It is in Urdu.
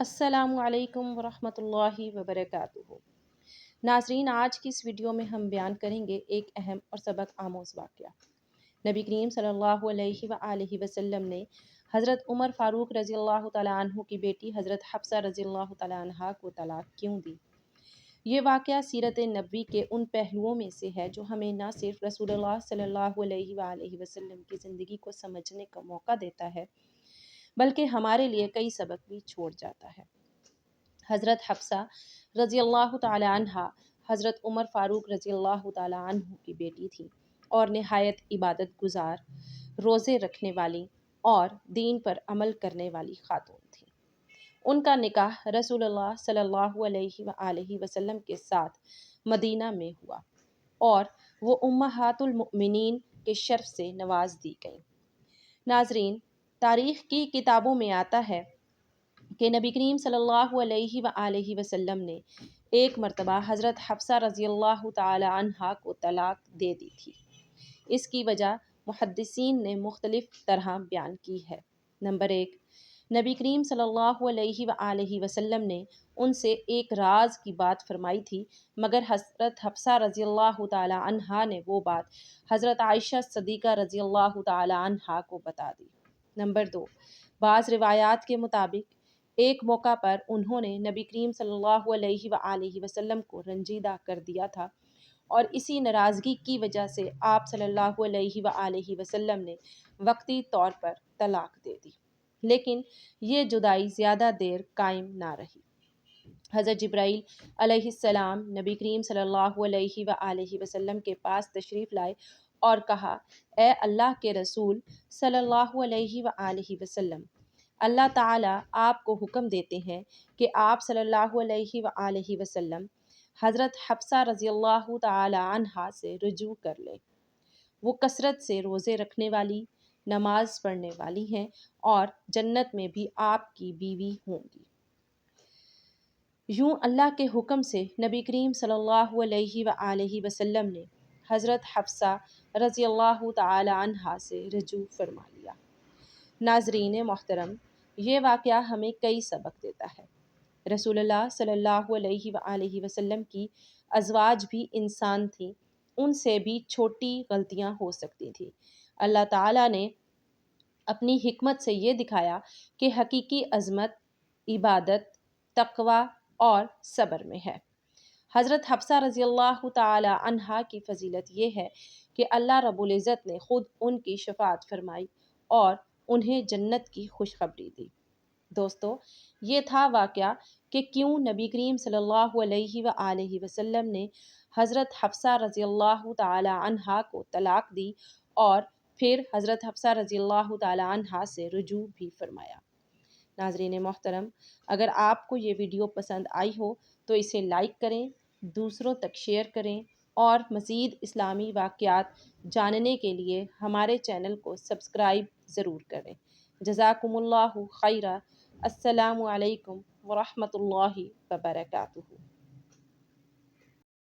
السلام علیکم ورحمۃ اللہ وبرکاتہ۔ ناظرین، آج کی اس ویڈیو میں ہم بیان کریں گے ایک اہم اور سبق آموز واقعہ۔ نبی کریم صلی اللہ علیہ وآلہ وسلم نے حضرت عمر فاروق رضی اللہ تعالیٰ عنہ کی بیٹی حضرت حفصہ رضی اللہ تعالیٰ عنہ کو طلاق کیوں دی؟ یہ واقعہ سیرت نبوی کے ان پہلوؤں میں سے ہے جو ہمیں نہ صرف رسول اللہ صلی اللہ علیہ وآلہ وسلم کی زندگی کو سمجھنے کا موقع دیتا ہے بلکہ ہمارے لیے کئی سبق بھی چھوڑ جاتا ہے۔ حضرت حفصہ رضی اللہ تعالی عنہ حضرت عمر فاروق رضی اللہ تعالی عنہ کی بیٹی تھی اور نہایت عبادت گزار، روزے رکھنے والی اور دین پر عمل کرنے والی خاتون تھی۔ ان کا نکاح رسول اللہ صلی اللہ علیہ وآلہ وسلم کے ساتھ مدینہ میں ہوا اور وہ امہات المؤمنین کے شرف سے نواز دی گئیں۔ ناظرین، تاریخ کی کتابوں میں آتا ہے کہ نبی کریم صلی اللہ علیہ وآلہ وسلم نے ایک مرتبہ حضرت حفصہ رضی اللہ تعالی عنہا کو طلاق دے دی تھی۔ اس کی وجہ محدثین نے مختلف طرح بیان کی ہے۔ نمبر 1، نبی کریم صلی اللہ علیہ وآلہ وسلم نے ان سے ایک راز کی بات فرمائی تھی، مگر حضرت حفصہ رضی اللہ تعالی عنہا نے وہ بات حضرت عائشہ صدیقہ رضی اللہ تعالی عنہا کو بتا دی۔ نمبر 2، بعض روایات کے مطابق ایک موقع پر انہوں نے نبی کریم صلی اللہ علیہ وآلہ وسلم کو رنجیدہ کر دیا تھا اور اسی ناراضگی کی وجہ سے آپ صلی اللہ علیہ وآلہ وسلم نے وقتی طور پر طلاق دے دی، لیکن یہ جدائی زیادہ دیر قائم نہ رہی۔ حضرت جبرائیل علیہ السلام نبی کریم صلی اللہ علیہ وآلہ وسلم کے پاس تشریف لائے اور کہا، اے اللہ کے رسول صلی اللہ علیہ وآلہ وسلم، اللہ تعالیٰ آپ کو حکم دیتے ہیں کہ آپ صلی اللہ علیہ وآلہ وسلم حضرت حفصہ رضی اللہ تعالی عنہا سے رجوع کر لیں۔ وہ کثرت سے روزے رکھنے والی، نماز پڑھنے والی ہیں اور جنت میں بھی آپ کی بیوی ہوں گی۔ یوں اللہ کے حکم سے نبی کریم صلی اللہ علیہ وآلہ وسلم نے حضرت حفصہ رضی اللہ تعالی عنہا سے رجوع فرما لیا۔ ناظرین محترم، یہ واقعہ ہمیں کئی سبق دیتا ہے۔ رسول اللہ صلی اللہ علیہ وآلہ وسلم کی ازواج بھی انسان تھیں، ان سے بھی چھوٹی غلطیاں ہو سکتی تھیں۔ اللہ تعالیٰ نے اپنی حکمت سے یہ دکھایا کہ حقیقی عظمت عبادت، تقوی اور صبر میں ہے۔ حضرت حفصہ رضی اللہ تعالی عنہا کی فضیلت یہ ہے کہ اللہ رب العزت نے خود ان کی شفاعت فرمائی اور انہیں جنت کی خوشخبری دی۔ دوستو، یہ تھا واقعہ کہ کیوں نبی کریم صلی اللہ علیہ وآلہ وسلم نے حضرت حفصہ رضی اللہ تعالی عنہا کو طلاق دی اور پھر حضرت حفصہ رضی اللہ تعالی عنہا سے رجوع بھی فرمایا۔ ناظرین محترم، اگر آپ کو یہ ویڈیو پسند آئی ہو تو اسے لائک کریں، دوسروں تک شیئر کریں اور مزید اسلامی واقعات جاننے کے لیے ہمارے چینل کو سبسکرائب ضرور کریں۔ جزاکم اللہ خیرا۔ السلام علیکم ورحمۃ اللہ وبرکاتہ۔